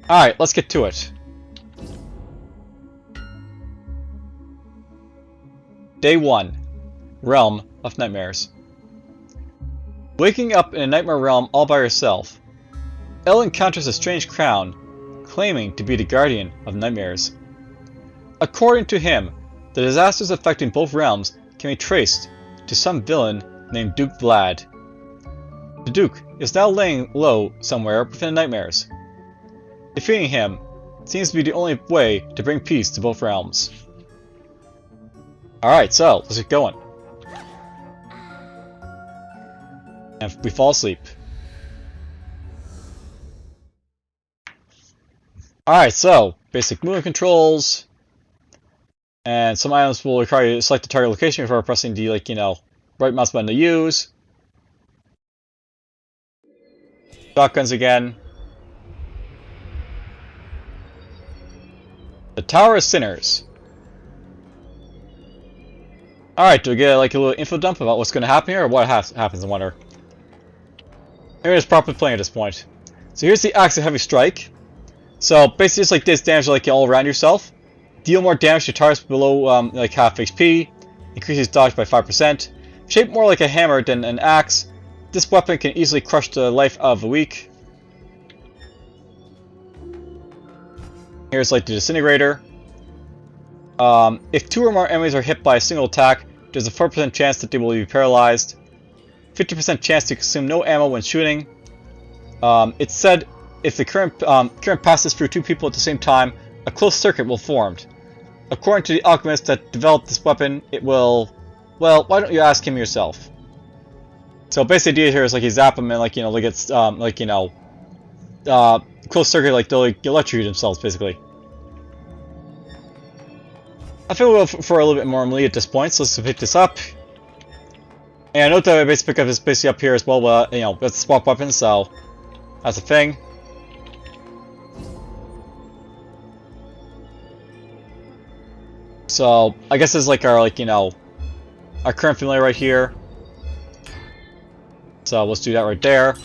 Alright, let's get to it. Day 1. Realm of Nightmares. Waking up in a nightmare realm all by herself, Elle encounters a strange crown, claiming to be the guardian of nightmares. According to him, the disasters affecting both realms can be traced to some villain named Duke Vlad. The Duke is now laying low somewhere within the nightmares. Defeating him seems to be the only way to bring peace to both realms. Alright, so let's get going. And we fall asleep. Alright, so basic movement controls. And some items will require you to select the target location before pressing the, right mouse button to use. Shotguns again. The Tower of Sinners. Alright, do we get a little info dump about what's going to happen here, or what happens, I wonder? Maybe it's properly playing at this point. So here's the Axe of Heavy Strike. So basically just like this damage all around yourself. Deal more damage to targets below half HP. Increases dodge by 5%. Shaped more like a hammer than an axe, this weapon can easily crush the life of a weak. Here's the disintegrator. If 2 or more enemies are hit by a single attack, there's a 4% chance that they will be paralyzed. 50% chance to consume no ammo when shooting. It's said if the current passes through 2 people at the same time, a close circuit will form. According to the alchemist that developed this weapon, it will... Well, why don't you ask him yourself? So basically the idea here is you zap them and they get close circuit, they'll electrocute themselves basically. I feel we'll go for a little bit more melee at this point, so let's pick this up. And I note that I basically pick up this basically up here as well, but let's swap weapons, so that's a thing. So I guess this is our our current familiar right here. So let's do that right there.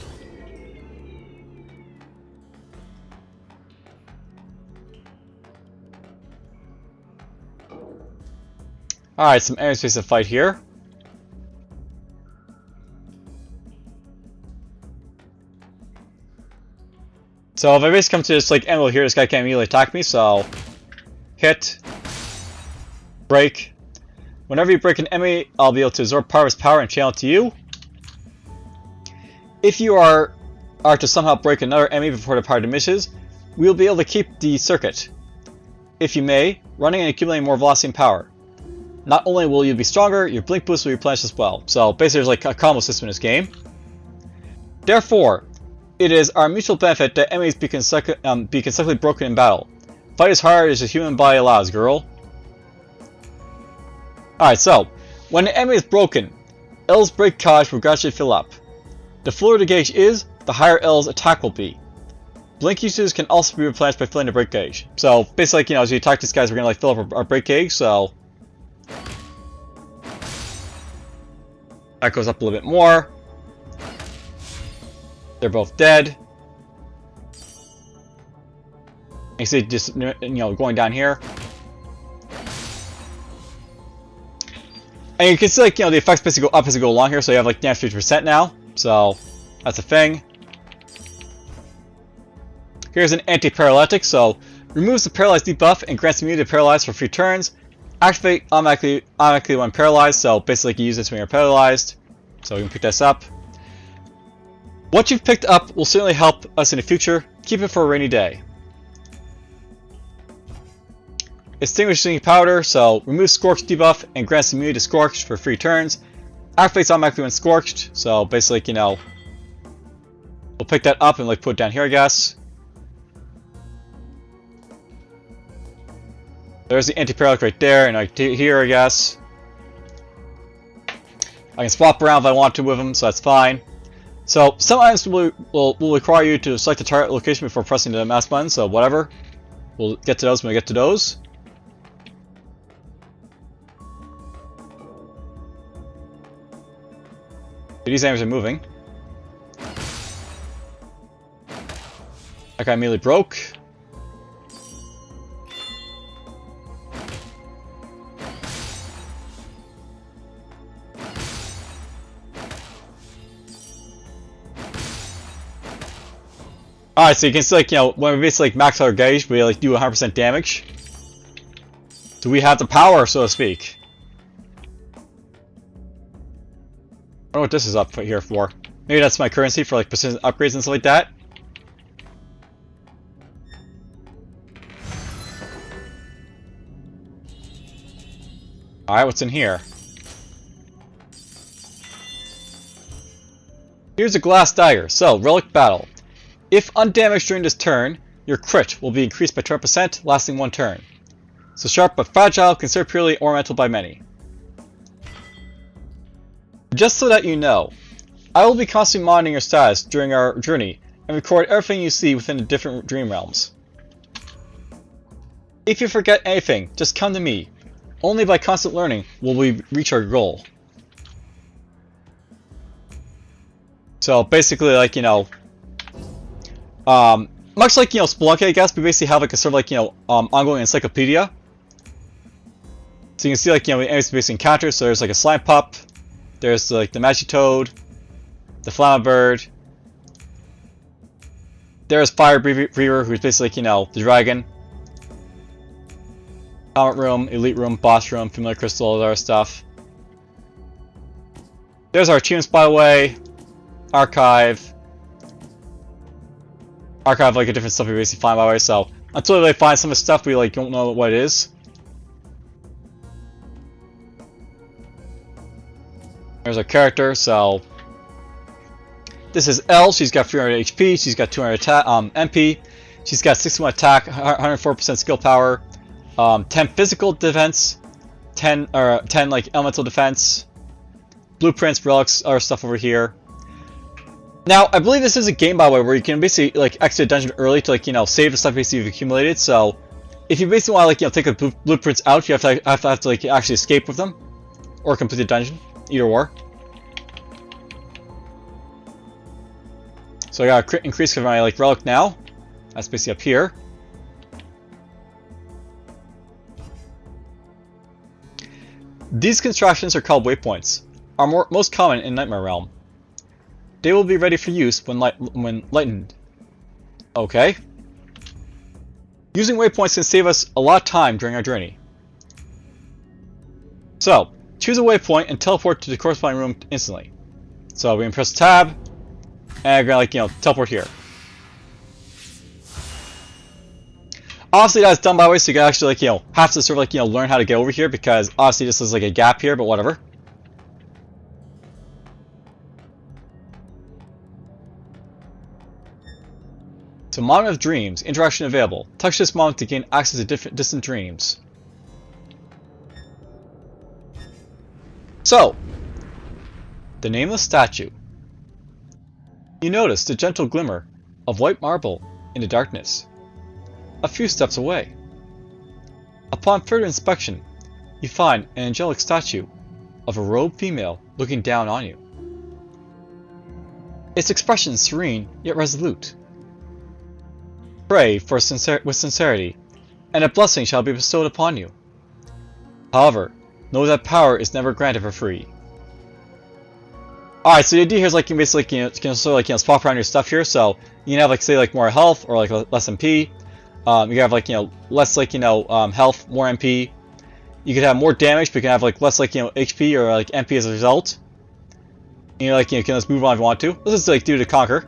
Alright, some enemy space to fight here. So if I basically come to this anvil here, this guy can't immediately attack me, so hit, break. Whenever you break an enemy, I'll be able to absorb part of his power and channel it to you. If you are to somehow break another enemy before the power diminishes, we will be able to keep the circuit. If you may, running and accumulating more velocity and power. Not only will you be stronger, your blink boost will replenish as well. So basically there's a combo system in this game. Therefore, it is our mutual benefit that enemies be consecutively broken in battle. Fight as hard as the human body allows, girl. Alright, so, when an enemy is broken, L's break gauge will gradually fill up. The fuller the gauge is, the higher L's attack will be. Blink uses can also be replenished by filling the break gauge. So, basically, as you attack these guys, we're going to fill up our break gauge, so... That goes up a little bit more. They're both dead. You see, just going down here, and you can see the effects basically go up as you go along here. So you have damage 50% now. So that's a thing. Here's an anti-paralytic. So removes the paralyzed debuff and grants immunity to paralyzed for 3 turns. Activate automatically when paralyzed. So basically you use this when you're paralyzed. So we can pick this up. What you've picked up will certainly help us in the future. Keep it for a rainy day. Extinguishing powder, so remove scorched debuff and grants immunity to scorched for 3 turns. Activates automatically when scorched, so basically, we'll pick that up and put it down here, I guess. There's the anti-paralytic right there, and here, I guess. I can swap around if I want to with them, so that's fine. So, some items will require you to select the target location before pressing the mouse button, so whatever. We'll get to those when we get to those. These enemies are moving. That guy immediately broke. Alright, so you can see, like, you know, when we basically, like, max our gauge, we, like, do 100% damage. Do we have the power, so to speak? I don't know what this is up here for. Maybe that's my currency for, like, persistent upgrades and stuff like that. Alright, what's in here? Here's a glass dagger. So, relic battle. If undamaged during this turn, your crit will be increased by 20%, lasting 1 turn. So sharp but fragile, considered purely ornamental by many. Just so that you know, I will be constantly monitoring your status during our journey and record everything you see within the different dream realms. If you forget anything, just come to me. Only by constant learning will we reach our goal. So basically, like, you know, much like, you know, Spelunky, I guess, we basically have like a sort of like, you know, ongoing encyclopedia. So you can see, like, you know, enemies basically encounters. So there's like a slime pup, there's like the Magitoad, the Flammabird, there's Fire Breather, who's basically, like, you know, the dragon. Comet Room, Elite Room, Boss Room, Familiar Crystal, all that other stuff. There's our achievements, by the way. Archive, like a different stuff we basically find, by the way. So until we like, find some of the stuff, we like don't know what it is. There's our character. So this is Elle. She's got 300 HP. She's got 200 MP. She's got 61 attack, 104% skill power, 10 physical defense, 10 like elemental defense, blueprints, relics, other stuff over here. Now, I believe this is a game, by the way, where you can basically like exit a dungeon early to, like, you know, save the stuff basically you've accumulated. So if you basically want to, like, you know, take the blueprints out, you have to like actually escape with them, or complete the dungeon, either or. So I got a crit increase for my like relic now. That's basically up here. These constructions are called waypoints. Are most common in Nightmare Realm. They will be ready for use when lightened. Okay. Using waypoints can save us a lot of time during our journey. So, choose a waypoint and teleport to the corresponding room instantly. So we can press tab, and I'm gonna, like, you know, teleport here. Obviously that's done by the way, so you can actually, like, you know, have to sort of, like, you know, learn how to get over here, because obviously this is like a gap here, but whatever. So, Moment of Dreams, interaction available. Touch this moment to gain access to different distant dreams. So, the nameless statue. You notice the gentle glimmer of white marble in the darkness, a few steps away. Upon further inspection, you find an angelic statue of a robed female looking down on you. Its expression serene yet resolute. Pray with sincerity, and a blessing shall be bestowed upon you. However, know that power is never granted for free. Alright, so the idea here is, like, you basically, you can sort of, like, you know, swap around your stuff here. So you can have, like, say, like, more health, or like less MP. You can have, like, you know, less, like, you know, health, more MP. You could have more damage, but you can have, like, less, like, you know, HP or like MP as a result. And you, like, you can just move on if you want to. Let's just, like, do to conquer.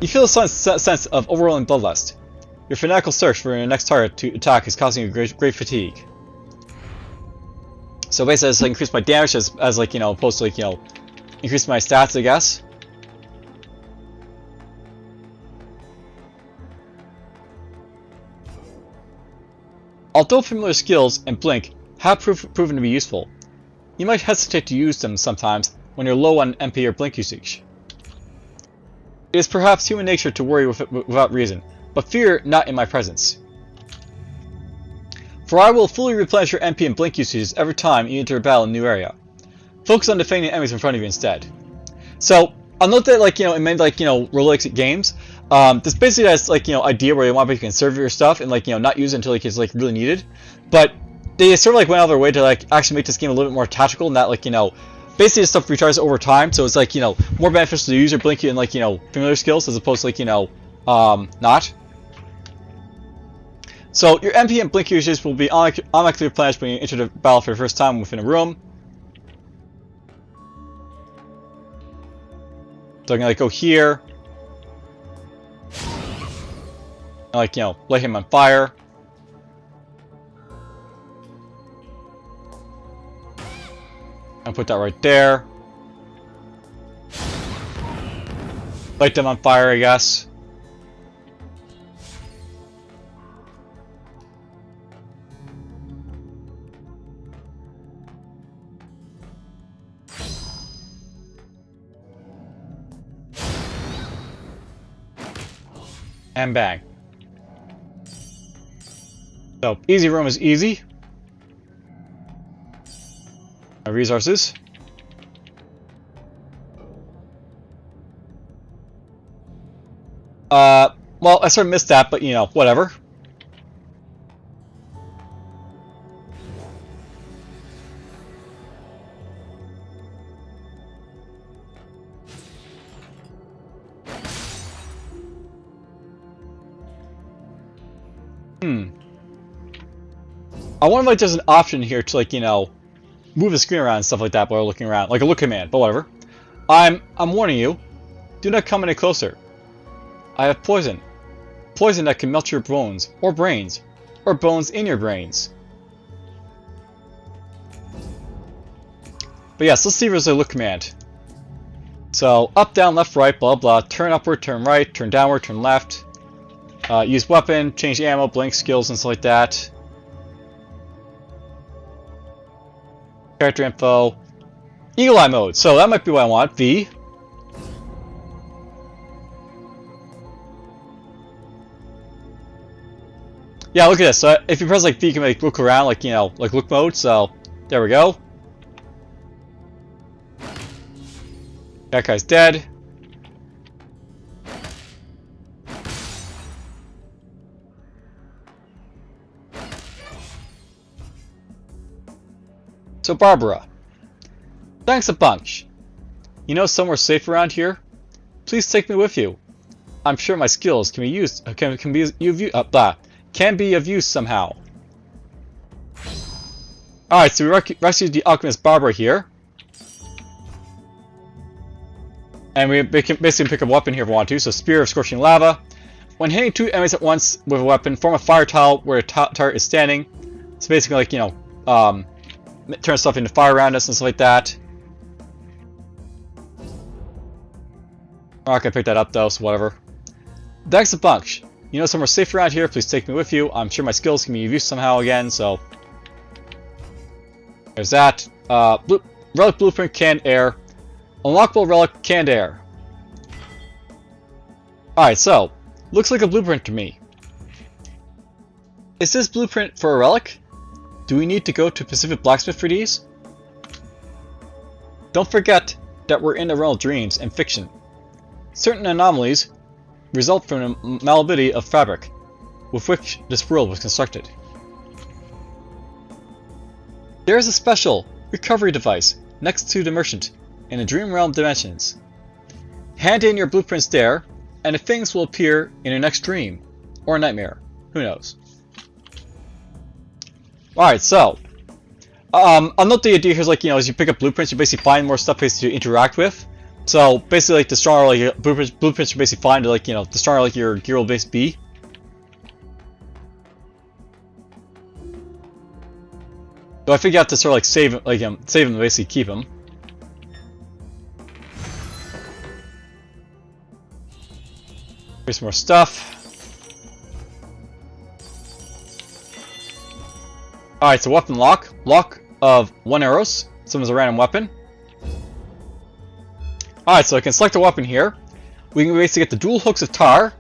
You feel a sense of overwhelming bloodlust. Your fanatical search for your next target to attack is causing you great fatigue. So basically, it's like increase my damage as like, you know, opposed to, like, you know, increase my stats, I guess. Although familiar skills and blink have proven to be useful, you might hesitate to use them sometimes when you're low on MP or blink usage. It is perhaps human nature to worry without reason, but fear not in my presence. For I will fully replenish your MP and blink usages every time you enter a battle in a new area. Focus on defending enemies in front of you instead. So, I'll note that, like, you know, in many, like, you know, roguelike games, this basically has, like, you know, idea where you want to conserve your stuff and, like, you know, not use it until, like, it's, like, really needed. But they sort of, like, went out of their way to, like, actually make this game a little bit more tactical, and that, like, you know, basically this stuff recharges over time, so it's like, you know, more beneficial to use your Blinky and, like, you know, familiar skills as opposed to, like, you know, not. So your MP and Blink usages will be automatically replenished when you enter the battle for the first time within a room. So I'm gonna like go here. And like, you know, light him on fire. And put that right there. Light them on fire, I guess. And bang. So, easy room is easy. My resources. Well, I sort of missed that, but you know, whatever. I wonder if like, there's an option here to like, you know, move the screen around and stuff like that while looking around, like a look command, but whatever. I'm warning you, do not come any closer. I have poison. Poison that can melt your bones, or brains, or bones in your brains. But yes, let's see if there's a look command. So, up, down, left, right, blah, blah, turn upward, turn right, turn downward, turn left. Use weapon, change ammo, blink skills, and stuff like that. Character info. Eagle Eye mode, so that might be what I want. V. Yeah, look at this. So if you press like V, you can like look around, like, you know, like look mode. So there we go. That guy's dead. So Barbara, thanks a bunch. You know somewhere safe around here? Please take me with you. I'm sure my skills can be used. Can be of use somehow. Alright, so we rescued the alchemist Barbara here. And we can basically pick up a weapon here if we want to. So Spear of Scorching Lava. When hitting two enemies at once with a weapon, form a fire tile where a turret is standing. So basically like, you know, turn stuff into fire around us and stuff like that. I'm not gonna pick that up though, so whatever. Thanks a bunch. You know somewhere safe around here, please take me with you. I'm sure my skills can be of use somehow again, so... There's that. Relic Blueprint, Canned Air. Unlockable Relic, Canned Air. Alright, so. Looks like a blueprint to me. Is this blueprint for a relic? Do we need to go to Pacific Blacksmith for these? Don't forget that we're in the realm of dreams and fiction. Certain anomalies result from the malleability of fabric with which this world was constructed. There is a special recovery device next to the merchant in the dream realm dimensions. Hand in your blueprints there, and the things will appear in your next dream or nightmare. Who knows? Alright, so I'll note the idea here is like, you know, as you pick up blueprints, you basically find more stuff to interact with. So basically, like the stronger like blueprints you basically find, like, you know, the stronger like your gear will basically be. So I think you have to sort of like save them to basically keep them. Here's some more stuff. Alright, so weapon lock. Lock of 1 arrows. Summons a random weapon. Alright, so I can select a weapon here. We can basically get the dual hooks of tar.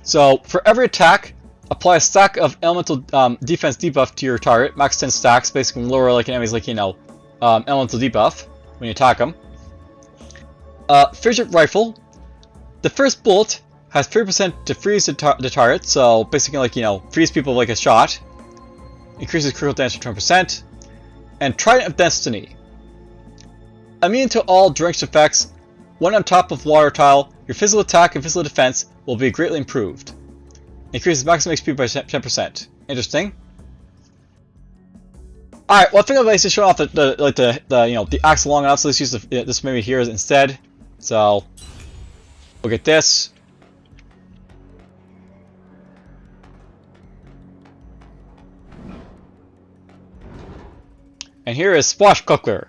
So for every attack, apply a stack of elemental defense debuff to your target. Max 10 stacks, basically lower like an enemy's like, you know, elemental debuff when you attack them. Fidget rifle. The first bullet has 3% to freeze the target. So basically like, you know, freeze people like a shot. Increases critical damage to 20%. And Trident of Destiny. Immune to all drenched effects. When on top of water tile, your physical attack and physical defense will be greatly improved. Increases maximum HP by 10%. Interesting. Alright, well I think I'll basically show off the axe long enough, so let's use this maybe here instead. So we'll get this. And here is Swashbuckler.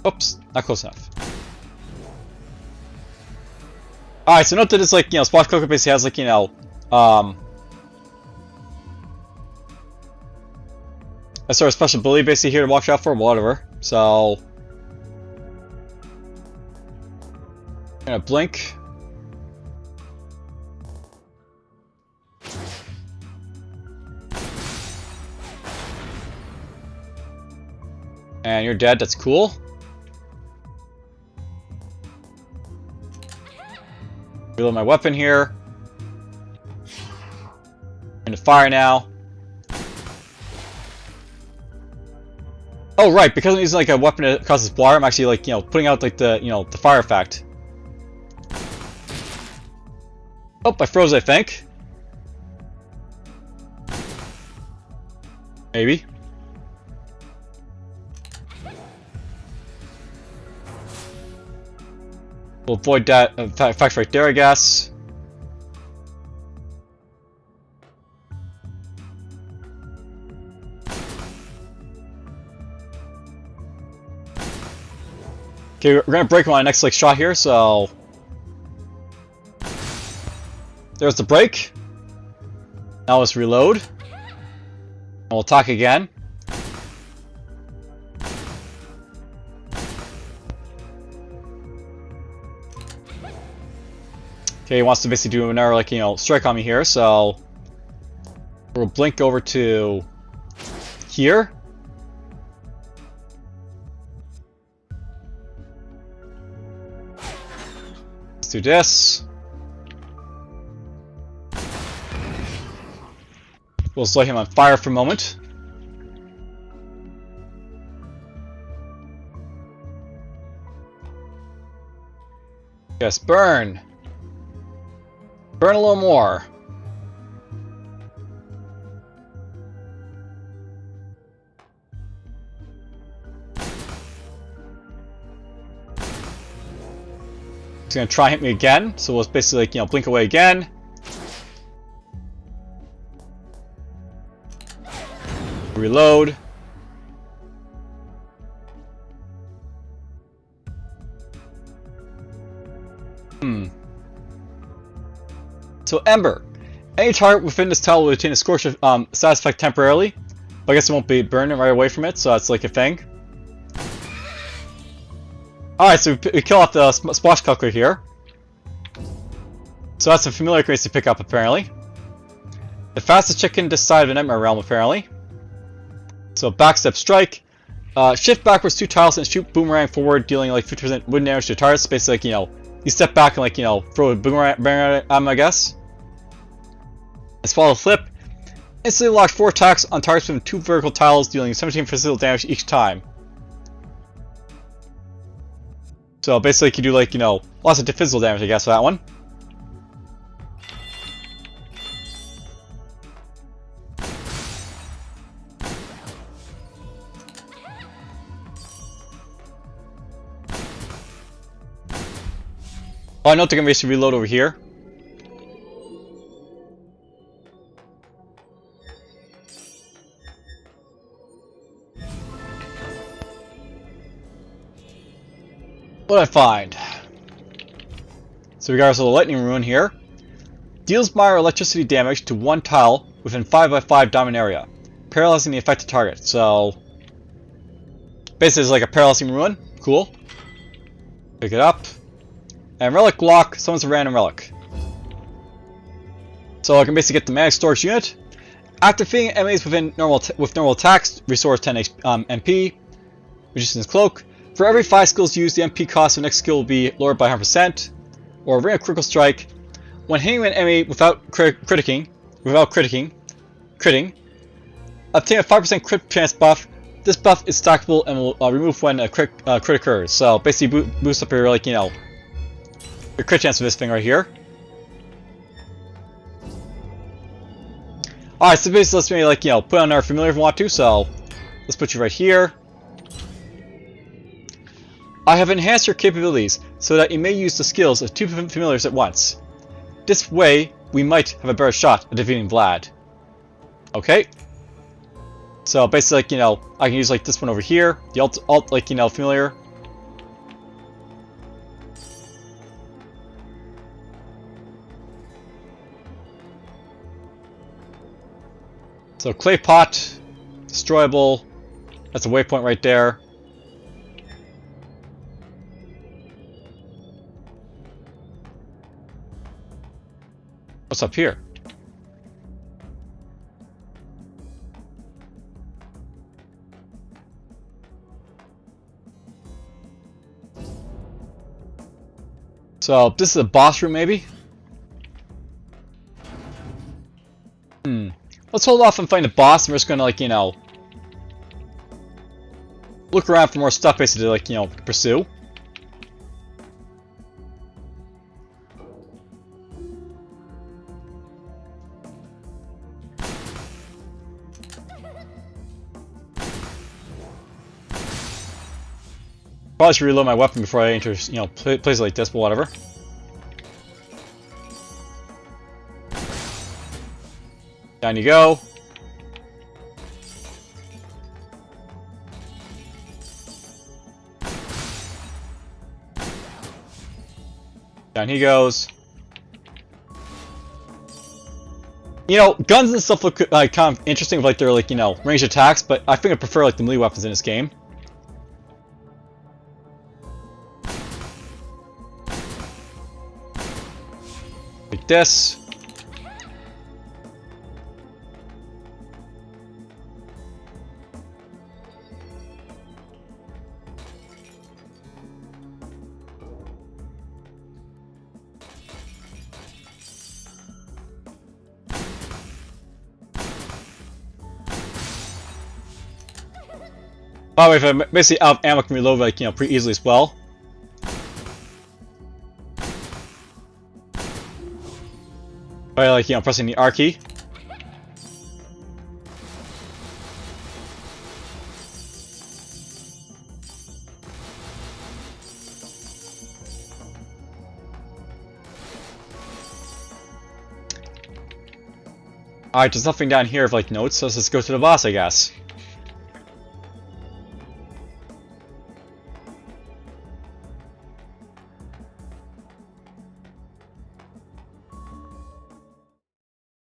Oops, not close enough. Alright, so note that it's like, Swashbuckler basically has like, a sort of special ability basically here to watch out for, whatever. So I'm gonna blink. And you're dead, that's cool. Reload my weapon here. I'm gonna fire now. Oh right, because I'm using like a weapon that causes water, I'm actually like, putting out like the fire effect. Oh, I froze, I think. Maybe. We'll avoid that effect right there, I guess. Okay, we're gonna break my next shot here, so there's the break. Now let's reload. And we'll attack again. Okay, he wants to basically do another strike on me here, so we'll blink over to here. Let's do this. We'll light him on fire for a moment. Yes, burn. Burn a little more. He's gonna try and hit me again, so we'll basically blink away again. Reload. So Ember. Any target within this tile will retain a scorch status effect temporarily, but I guess it won't be burning right away from it, so that's like a thing. Alright, so we kill off the Swashbuckler here. So that's a familiar grace to pick up apparently. The fastest chicken this side of the Nightmare Realm apparently. So backstep strike. Shift backwards 2 tiles and shoot boomerang forward, dealing like 50% wound damage to targets. Basically, you step back and throw a boomerang at him, I guess. And swallow flip. Instantly locks 4 attacks on targets within 2 vertical tiles, dealing 17 physical damage each time. So basically, you can do lots of physical damage, I guess, for that one. Oh, I know they're gonna basically reload over here. What I find? So we got ourselves a lightning rune here. Deals minor electricity damage to 1 tile within 5x5 diamond area, paralyzing the affected target. So basically it's like a paralyzing rune. Cool. Pick it up. And relic lock summons a random relic. So I can basically get the magic storage unit. After defeating enemies within normal attacks, restores 10 MP, reduces cloak. For every 5 skills used, the MP cost of the next skill will be lowered by 100%. Or ring a critical strike. When hitting an enemy without critting, obtain a 5% crit chance buff this buff is stackable and will remove when a crit occurs. So basically boosts up your, like, you know, your crit chance with this thing right here. Alright, so basically let's maybe, like, you know, put on our familiar if we want to, so let's put you right here. I have enhanced your capabilities so that you may use the skills of 2 familiars at once. This way, we might have a better shot at defeating Vlad. Okay. So basically, like, you know, I can use, like, this one over here, the alt like, you know, familiar. So clay pot, destroyable. That's a waypoint right there. What's up here? So this is a boss room, maybe? Let's hold off and find a boss, and we're just gonna, like, you know, look around for more stuff, basically, to, like, you know, pursue. Probably should reload my weapon before I enter, you know, places like this, but whatever. Down you go. Down he goes. You know, guns and stuff look kind of interesting with, like, their, like, you know, ranged attacks, but I think I prefer, like, the melee weapons in this game. Like this. By the way, if I'm basically out of ammo, I can reload, like, you know, pretty easily as well. By, like, you know, pressing the R key. Alright, there's nothing down here of, like, notes, so let's just go to the boss, I guess.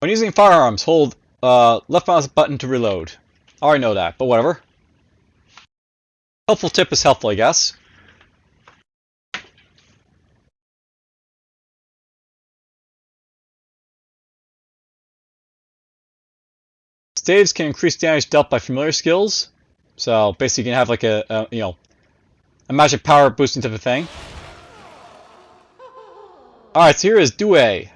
When using firearms, hold left mouse button to reload. I already know that, but whatever. Helpful tip is helpful, I guess. Staves can increase damage dealt by familiar skills. So basically you can have, like, a you know, a magic power boosting type of thing. Alright, so here is Due.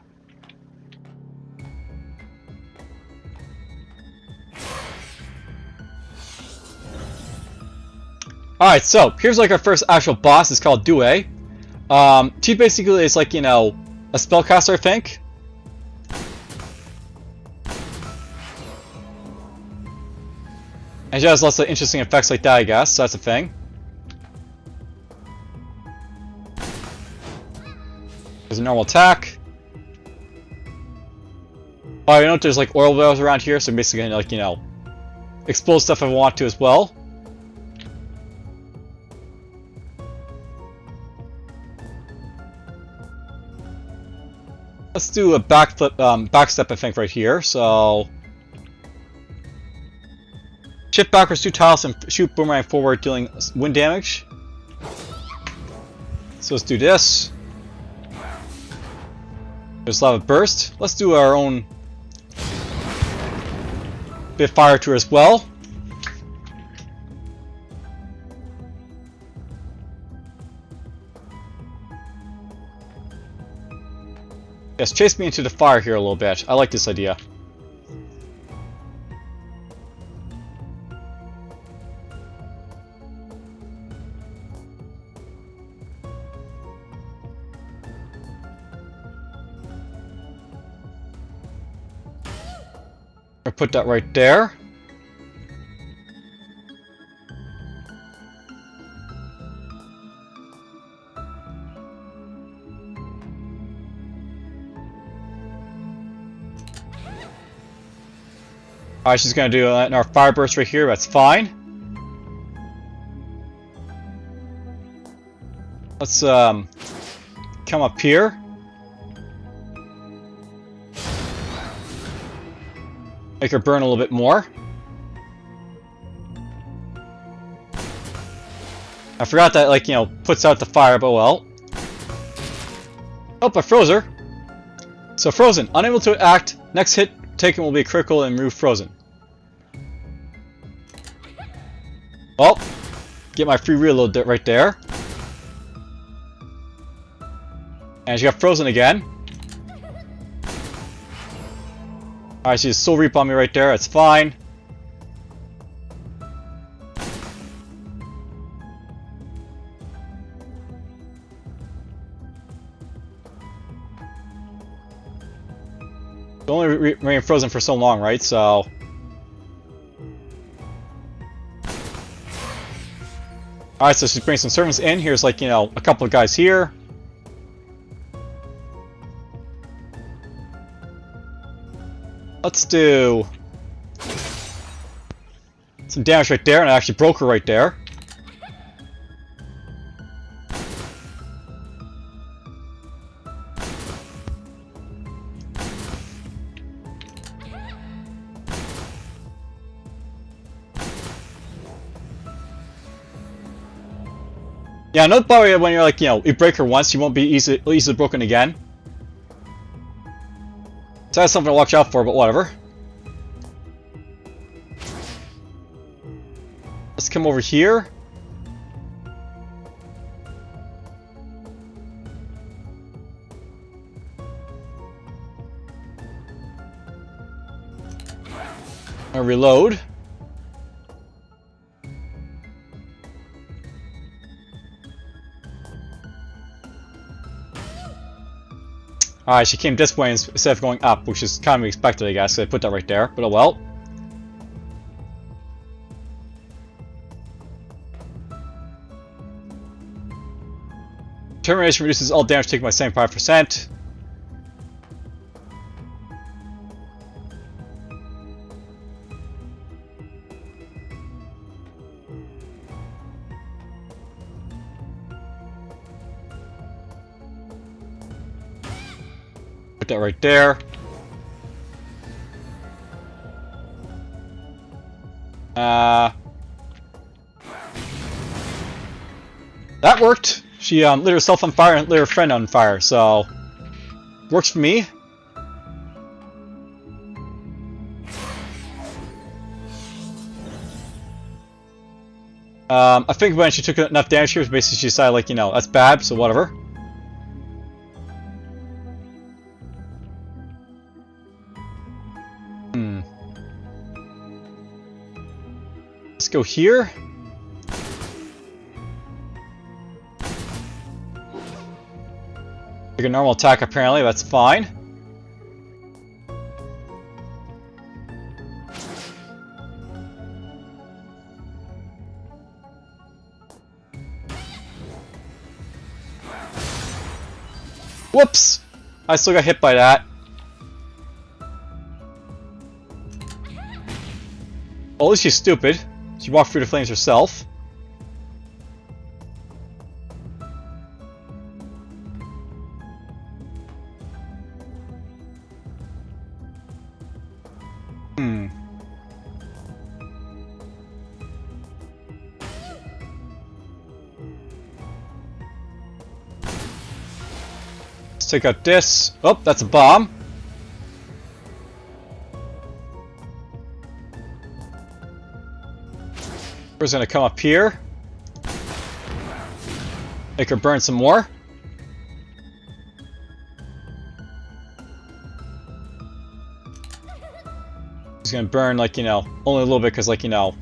Alright, so here's, like, our first actual boss. It's called Due. She basically is, like, you know, a spellcaster, I think. And she has lots of interesting effects like that, I guess, so that's a thing. There's a normal attack. Oh, you know, there's, like, oil wells around here, so I'm basically gonna, like, you know, explode stuff if I want to as well. Let's do a backflip, backstep, I think, right here. So, shift backwards 2 tiles and shoot boomerang forward, dealing wind damage. So let's do this. There's lava burst. Let's do our own bit of fire to her as well. Yes, chase me into the fire here a little bit. I like this idea. I'll put that right there. Alright, she's gonna do our fire burst right here, that's fine. Let's come up here. Make her burn a little bit more. I forgot that, like, you know, puts out the fire, but well. Oh, I froze her. So frozen, unable to act. Next hit taken will be critical and remove frozen. Oh, get my free reload right there. And she got frozen again. Alright, she just soul reap on me right there, that's fine. Only remain frozen for so long, right? So alright, so she's bringing some servants in. Here's, like, you know, a couple of guys here. Let's do some damage right there, and I actually broke her right there. Yeah, another part when you're, like, you know, you break her once, you won't be easily broken again. So that's something to watch out for, but whatever. Let's come over here. I'll reload. Alright, she came this way instead of going up, which is kind of expected, I guess. So I put that right there, but oh well. Termination reduces all damage taken by 75%. Put that right there. That worked. She lit herself on fire and lit her friend on fire, so works for me. I think when she took enough damage here, basically she decided, like, you know, that's bad, so whatever. Let's go here. Like a normal attack, apparently, that's fine. Whoops! I still got hit by that. Well, at least she's stupid. She walked through the flames herself. Let's take out this. Oh, that's a bomb. We're gonna come up here. Make her burn some more. He's gonna burn, like, you know, only a little bit because, like, you know.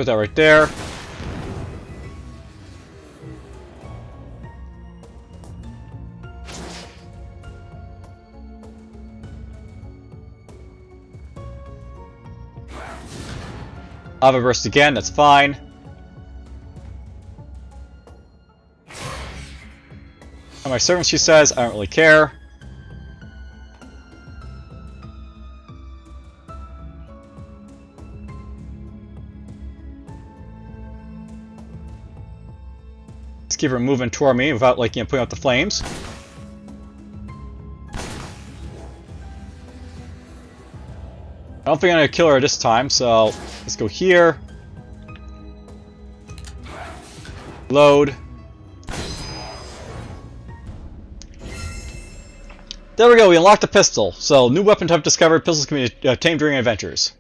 Put that right there. Lava burst again, that's fine. And my servant, she says, I don't really care. Let's keep her moving toward me without, like, you know, putting out the flames. I don't think I'm gonna kill her this time, so let's go here. Load. There we go, we unlocked the pistol. So, new weapon type discovered, pistols can be tamed during adventures.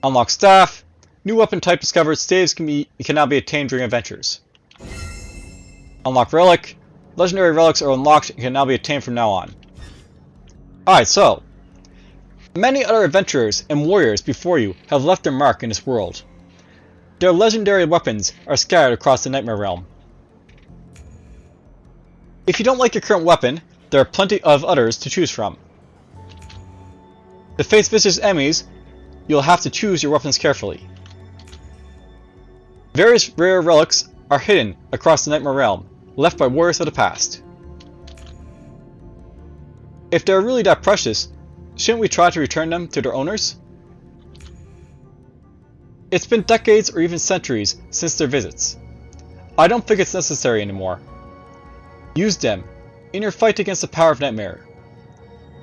Unlock staff. New weapon type discovered, staves can now be attained during adventures. Unlock relic. Legendary relics are unlocked and can now be attained from now on. Alright, so. Many other adventurers and warriors before you have left their mark in this world. Their legendary weapons are scattered across the Nightmare Realm. If you don't like your current weapon, there are plenty of others to choose from. To face vicious enemies, you'll have to choose your weapons carefully. Various rare relics are hidden across the Nightmare Realm, left by warriors of the past. If they're really that precious, shouldn't we try to return them to their owners? It's been decades or even centuries since their visits. I don't think it's necessary anymore. Use them in your fight against the power of Nightmare.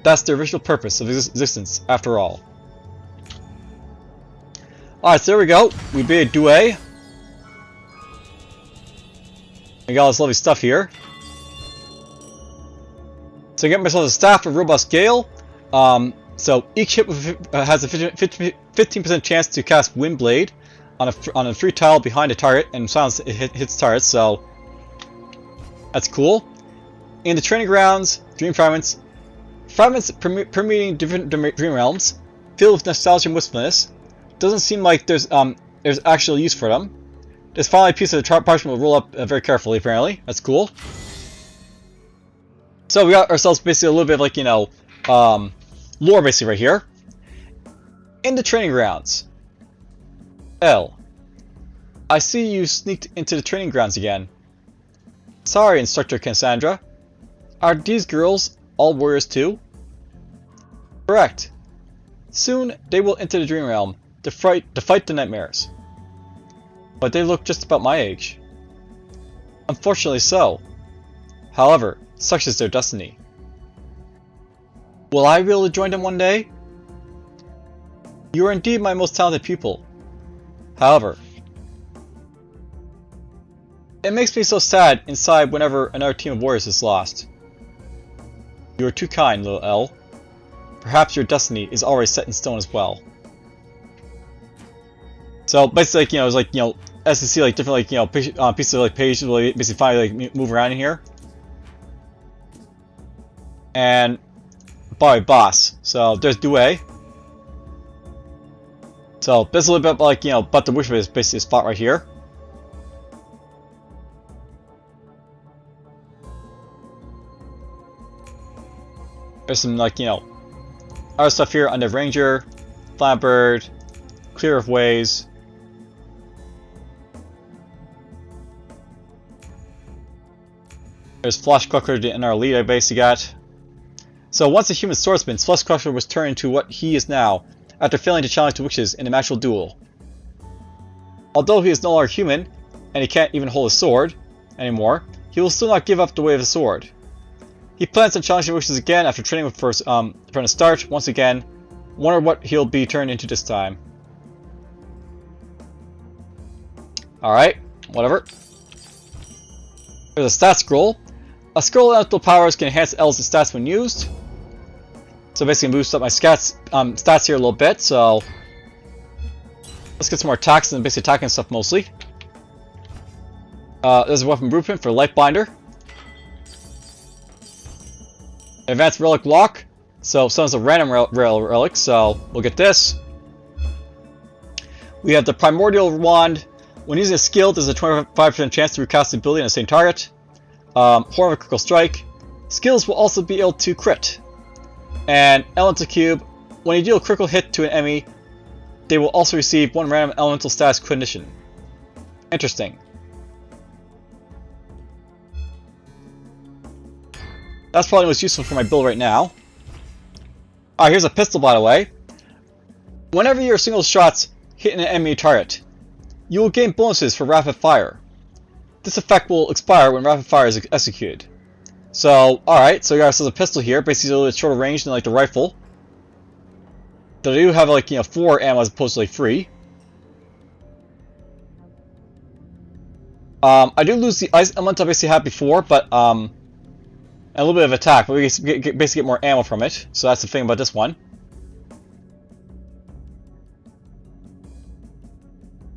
That's the original purpose of existence, after all. Alright, so there we go. We beat a duet. We got all this lovely stuff here. So I get myself a staff of robust gale. So each hit has a 15% chance to cast Wind Blade on a free tile behind a target, and silence hits targets. So that's cool. In the training grounds, dream fragments permeating different dream realms, filled with nostalgia and wistfulness. Doesn't seem like there's actual use for them. This finally piece of the parchment will roll up very carefully. Apparently, that's cool. So we got ourselves basically a little bit of, like, you know, lore basically right here. In the training grounds. L. I see you sneaked into the training grounds again. Sorry, Instructor Cassandra. Are these girls all warriors too? Correct. Soon they will enter the Dream Realm to fight the nightmares. But they look just about my age. Unfortunately so. However, such is their destiny. Will I be able to join them one day? You are indeed my most talented pupil. However, it makes me so sad inside whenever another team of warriors is lost. You are too kind, little L. Perhaps your destiny is already set in stone as well. So basically, like, you know, it's like, you know, as you see, like, different, like, you know, pieces of, like, pages will basically finally, like, move around in here. And by boss. So there's Due. So this is a little bit like, you know, but the wish is basically a spot right here. There's some, like, you know, other stuff here under Ranger, Flatbird, Clear of Ways. There's Fleshclucker, the NR lead I basically got. So once a human swordsman, Fleshclucker was turned into what he is now, after failing to challenge the witches in a matchful duel. Although he is no longer human, and he can't even hold a sword anymore, he will still not give up the way of the sword. He plans on challenging the witches again after training with first from the start. Once again, wonder what he'll be turned into this time. Alright, whatever. There's a stat scroll. A scroll of elemental powers can enhance L's stats when used. So basically boost up my stats here a little bit, so let's get some more attacks and basically attacking stuff mostly. There's a weapon blueprint for Lightbinder. Advanced relic lock. So someone's a random relic, so we'll get this. We have the Primordial Wand. When using a skill, there's a 25% chance to recast the ability on the same target. Horn of a Critical Strike. Skills will also be able to crit. And Elemental Cube. When you deal a critical hit to an enemy, they will also receive one random elemental status condition. Interesting. That's probably what's useful for my build right now. Alright, here's a pistol, by the way. Whenever your single shots hit an enemy target, you will gain bonuses for rapid fire. This effect will expire when rapid fire is executed. So, alright, so we got ourselves a pistol here, basically a little bit shorter range than like the rifle. They do have like, 4 ammo as opposed to like 3. I do lose the ice element I basically had before, but and a little bit of attack, but we basically get more ammo from it. So that's the thing about this one.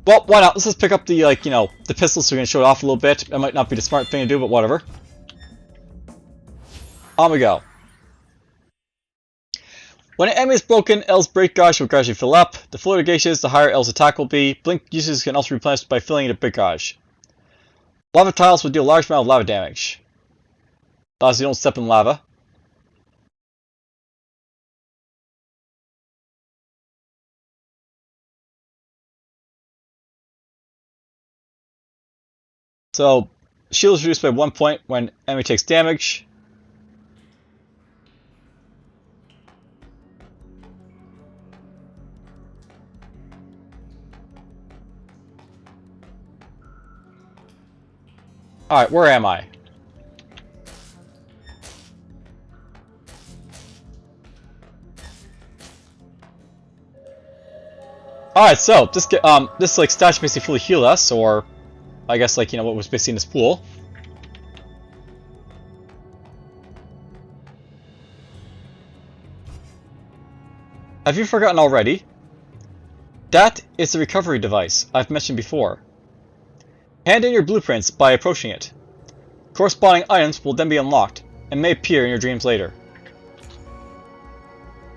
Well, why not? Let's just pick up the the pistol so we can show it off a little bit. It might not be the smart thing to do, but whatever. On we go. When an enemy is broken, L's break gauge will gradually fill up. The fuller the gauge is, the higher L's attack will be. Blink uses can also be replenished by filling the break gauge. Lava tiles will deal a large amount of lava damage. As you don't step in lava. So, shield is reduced by 1 point when enemy takes damage. Alright, where am I? Alright, so this like statue basically fully healed us, or I guess like what was basically in this pool. Have you forgotten already? That is the recovery device I've mentioned before. Hand in your blueprints by approaching it. Corresponding items will then be unlocked, and may appear in your dreams later.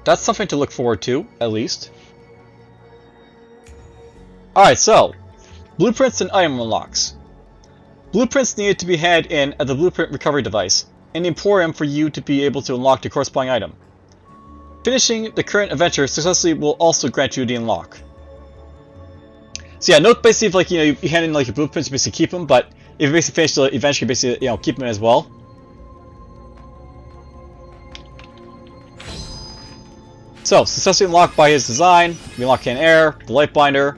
That's something to look forward to, at least. Alright, so, blueprints and item unlocks. Blueprints needed to be handed in at the blueprint recovery device, in the Emporium for you to be able to unlock the corresponding item. Finishing the current adventure successfully will also grant you the unlock. So yeah, note basically if like you hand in like your blueprints, you basically keep them, but if you basically finish the adventure, you basically keep them as well. So successfully unlocked by his design, we unlock Can Air, the Light Binder.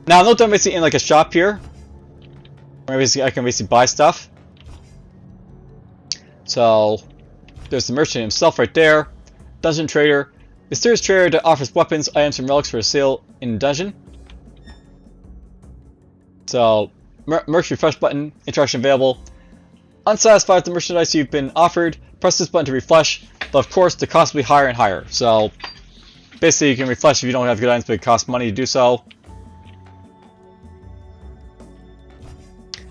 Now note that I'm basically in like a shop here, where I can basically buy stuff. So there's the merchant himself right there. Dungeon Trader. Mysterious trader that offers weapons, items, and relics for sale in the dungeon. So, merch refresh button, interaction available. Unsatisfied with the merchandise you've been offered, press this button to refresh, but of course the cost will be higher and higher. So, basically you can refresh if you don't have good items, but it costs money to do so.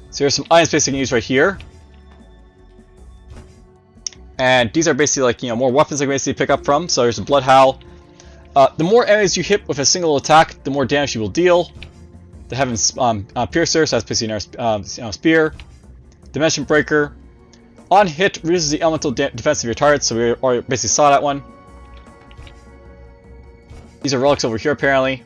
So here's some items basically you can use right here. And these are basically like, more weapons I can basically pick up from. So here's a Blood Howl. The more enemies you hit with a single attack, the more damage you will deal. The Heaven's Piercer, so that's basically an spear. Dimension Breaker. On hit, reduces the elemental defense of your target, so we already basically saw that one. These are relics over here apparently.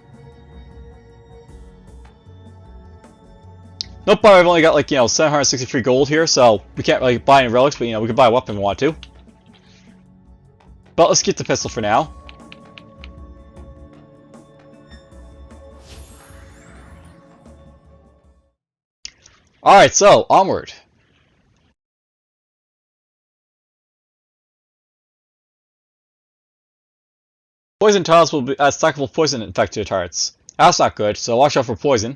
Nope, but I've only got like 763 gold here, so we can't really buy any relics, but we can buy a weapon if we want to. But let's get the pistol for now. Alright, so onward. Poison tiles will be stackable poison infected targets. That's not good, so watch out for poison.